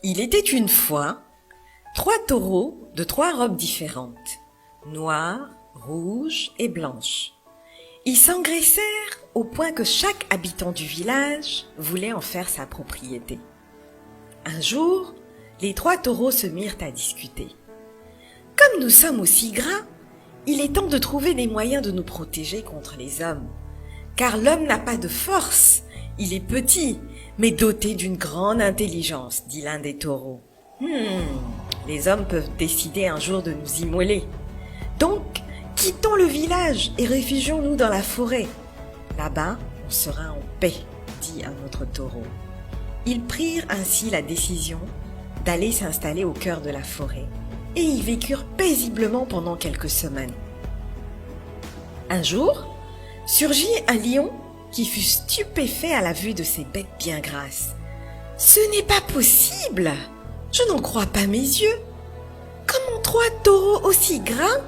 Il était une fois 3 taureaux de 3 robes différentes, noires, rouges et blanches. Ils s'engraissèrent au point que chaque habitant du village voulait en faire sa propriété. Un jour, les 3 taureaux se mirent à discuter. « Comme nous sommes aussi gras, il est temps de trouver des moyens de nous protéger contre les hommes. Car l'homme n'a pas de force, il est petit, mais doté d'une grande intelligence, dit l'un des taureaux. Les hommes peuvent décider un jour de nous immoler. Donc, quittons le village et réfugions-nous dans la forêt. Là-bas, on sera en paix, dit un autre taureau. Ils prirent ainsi la décision d'aller s'installer au cœur de la forêt et y vécurent paisiblement pendant quelques semaines. Un jour, surgit un lion qui fut stupéfait à la vue de ces bêtes bien grasses. « Ce n'est pas possible! Je n'en crois pas mes yeux! Comment 3 taureaux aussi gras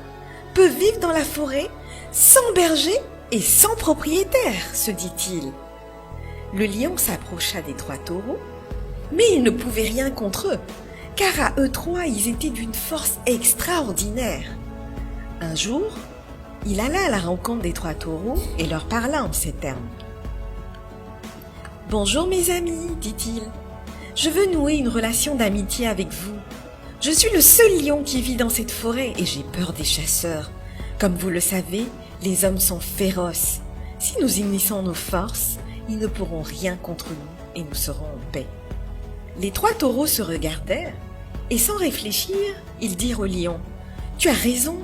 peuvent vivre dans la forêt sans berger et sans propriétaire ?» se dit-il. Le lion s'approcha des 3 taureaux, mais il ne pouvait rien contre eux, car à eux 3, ils étaient d'une force extraordinaire. Un jour, il alla à la rencontre des 3 taureaux et leur parla en ces termes. « Bonjour mes amis, dit-il. Je veux nouer une relation d'amitié avec vous. Je suis le seul lion qui vit dans cette forêt et j'ai peur des chasseurs. Comme vous le savez, les hommes sont féroces. Si nous unissons nos forces, ils ne pourront rien contre nous et nous serons en paix. » Les 3 taureaux se regardèrent et sans réfléchir, ils dirent au lion « Tu as raison.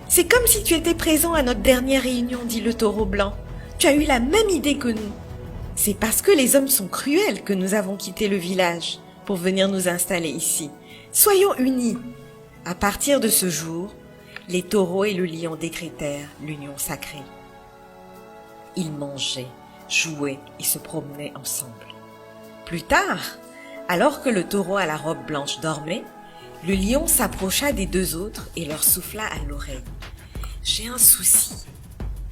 C'est comme si tu étais présent à notre dernière réunion, dit le taureau blanc. Tu as eu la même idée que nous. C'est parce que les hommes sont cruels que nous avons quitté le village pour venir nous installer ici. Soyons unis. » À partir de ce jour, les taureaux et le lion décrétèrent l'union sacrée. Ils mangeaient, jouaient et se promenaient ensemble. Plus tard, alors que le taureau à la robe blanche dormait, le lion s'approcha des 2 autres et leur souffla à l'oreille. « J'ai un souci.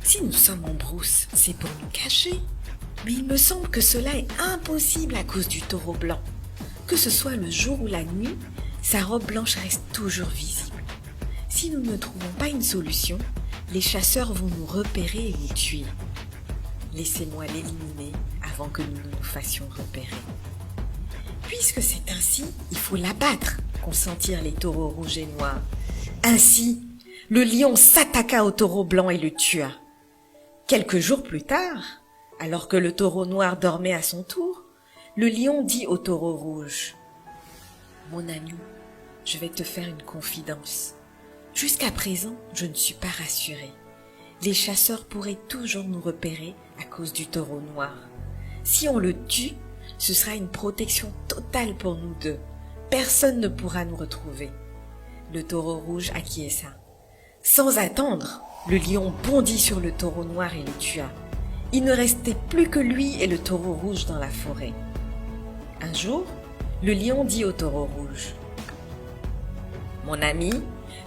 Si nous sommes en brousse, c'est pour nous cacher. Mais il me semble que cela est impossible à cause du taureau blanc. Que ce soit le jour ou la nuit, sa robe blanche reste toujours visible. Si nous ne trouvons pas une solution, les chasseurs vont nous repérer et nous tuer. Laissez-moi l'éliminer avant que nous ne nous fassions repérer. » Puisque c'est ainsi, il faut l'abattre, consentirent les taureaux rouges et noirs. Ainsi, le lion s'attaqua au taureau blanc et le tua. Quelques jours plus tard, alors que le taureau noir dormait à son tour, le lion dit au taureau rouge « Mon ami, je vais te faire une confidence. Jusqu'à présent, je ne suis pas rassuré. Les chasseurs pourraient toujours nous repérer à cause du taureau noir. Si on le tue, ce sera une protection totale pour nous 2. Personne ne pourra nous retrouver. » Le taureau rouge acquiesça. Sans attendre, le lion bondit sur le taureau noir et le tua. Il ne restait plus que lui et le taureau rouge dans la forêt. Un jour, le lion dit au taureau rouge « Mon ami,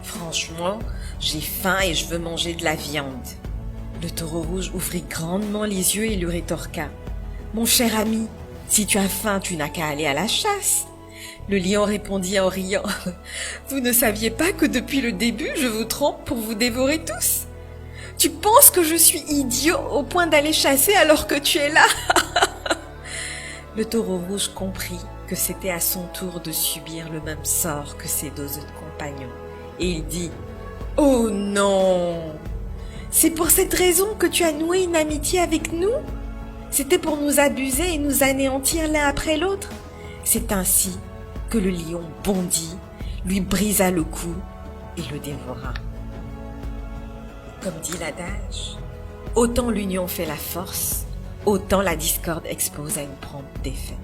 franchement, j'ai faim et je veux manger de la viande. » Le taureau rouge ouvrit grandement les yeux et lui rétorqua « Mon cher ami, si tu as faim, tu n'as qu'à aller à la chasse. » Le lion répondit en riant « Vous ne saviez pas que depuis le début, je vous trompe pour vous dévorer tous? Tu penses que je suis idiot au point d'aller chasser alors que tu es là ?» Le taureau rouge comprit que c'était à son tour de subir le même sort que ses 2 autres compagnons. Et il dit « Oh non! C'est pour cette raison que tu as noué une amitié avec nous? C'était pour nous abuser et nous anéantir l'un après l'autre? » C'est ainsi que le lion bondit, lui brisa le cou et le dévora. Comme dit l'adage, autant l'union fait la force, autant la discorde expose à une prompte défaite.